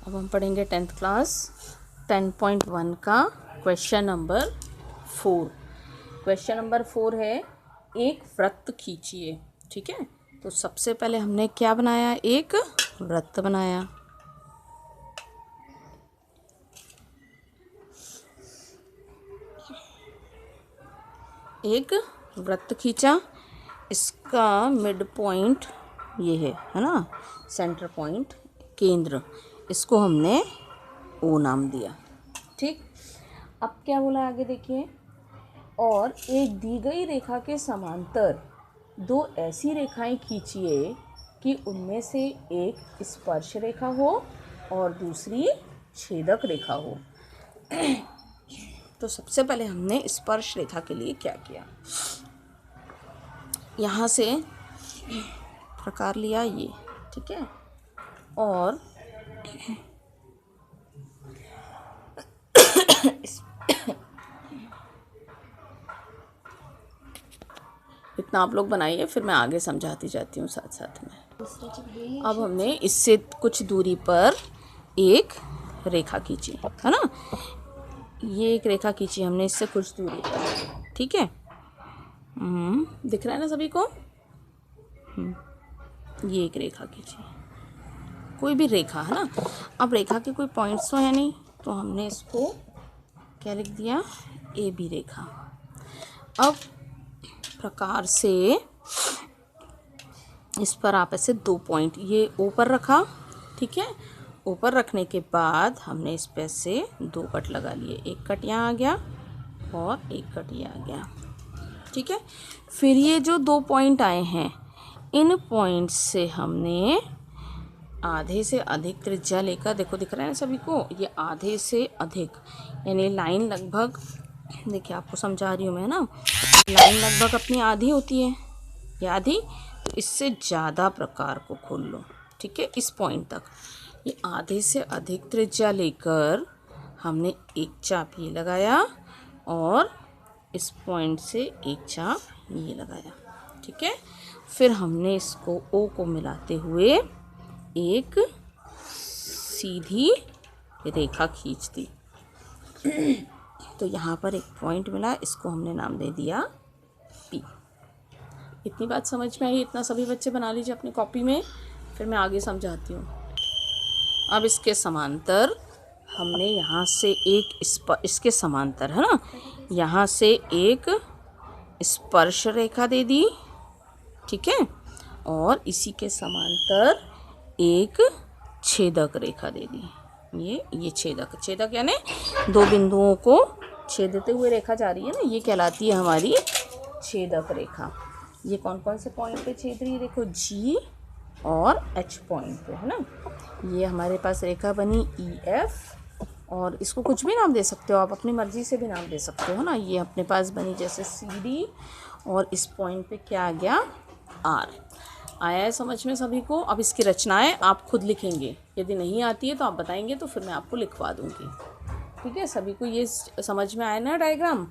अब हम पढ़ेंगे 10th क्लास 10.1 का क्वेश्चन नंबर 4। क्वेश्चन नंबर 4 है एक वृत्त खींचिए। ठीक है, तो सबसे पहले हमने क्या बनाया, एक वृत्त बनाया। एक वृत्त खींचा, इसका मिड पॉइंट ये है ना, सेंटर पॉइंट, केंद्र, इसको हमने ओ नाम दिया। ठीक, अब क्या बोला आगे देखिए, और एक दी गई रेखा के समांतर दो ऐसी रेखाएं खींचिए कि उनमें से एक स्पर्श रेखा हो और दूसरी छेदक रेखा हो। तो सबसे पहले हमने स्पर्श रेखा के लिए क्या किया, यहाँ से प्रकार लिया ये, ठीक है, और इतना आप लोग बनाइए, फिर मैं आगे समझाती जाती हूँ साथ साथ में। अब हमने इससे कुछ दूरी पर एक रेखा खींची है ना, ये एक रेखा खींची हमने इससे कुछ दूरी पर। ठीक है, दिख रहा है ना सभी को। ये एक रेखा खींची, कोई भी रेखा है ना। अब रेखा के कोई पॉइंट्स तो है नहीं, तो हमने इसको क्या लिख दिया, ए बी रेखा। अब प्रकार से इस पर आप ऐसे दो पॉइंट ये ऊपर रखा, ठीक है, ऊपर रखने के बाद हमने इस पे से दो कट लगा लिए, एक कट यहाँ आ गया और एक कट ये आ गया। ठीक है, फिर ये जो दो पॉइंट आए हैं, इन पॉइंट से हमने आधे से अधिक त्रिज्या लेकर, देखो दिख रहा है ना सभी को, ये आधे से अधिक, यानी लाइन लगभग, देखिए आपको समझा रही हूँ मैं ना, लाइन लगभग अपनी आधी होती है, ये आधी, तो इससे ज़्यादा प्रकार को खोल लो। ठीक है, इस पॉइंट तक ये आधे से अधिक त्रिज्या लेकर हमने एक चाप ये लगाया और इस पॉइंट से एक चाप ये लगाया। ठीक है, फिर हमने इसको ओ को मिलाते हुए एक सीधी रेखा खींच दी। तो यहाँ पर एक पॉइंट मिला, इसको हमने नाम दे दिया पी। इतनी बात समझ में आई, इतना सभी बच्चे बना लीजिए अपनी कॉपी में, फिर मैं आगे समझाती हूँ। अब इसके समांतर हमने यहाँ से एक इसके समांतर है ना, यहाँ से एक स्पर्श रेखा दे दी। ठीक है, और इसी के समांतर एक छेदक रेखा दे दी। ये छेदक यानी दो बिंदुओं को छेदते हुए रेखा जा रही है ना, ये कहलाती है हमारी छेदक रेखा। ये कौन कौन से पॉइंट पे छेद रही है, देखो जी और एच पॉइंट पे है ना। ये हमारे पास रेखा बनी ई एफ, और इसको कुछ भी नाम दे सकते हो आप, अपनी मर्जी से भी नाम दे सकते हो ना। ये अपने पास बनी जैसे सी डी, और इस पॉइंट पे क्या आ गया, आर। आया है समझ में सभी को। अब इसकी रचनाएं आप खुद लिखेंगे, यदि नहीं आती है तो आप बताएंगे, तो फिर मैं आपको लिखवा दूंगी। ठीक है, सभी को ये समझ में आया ना डायग्राम।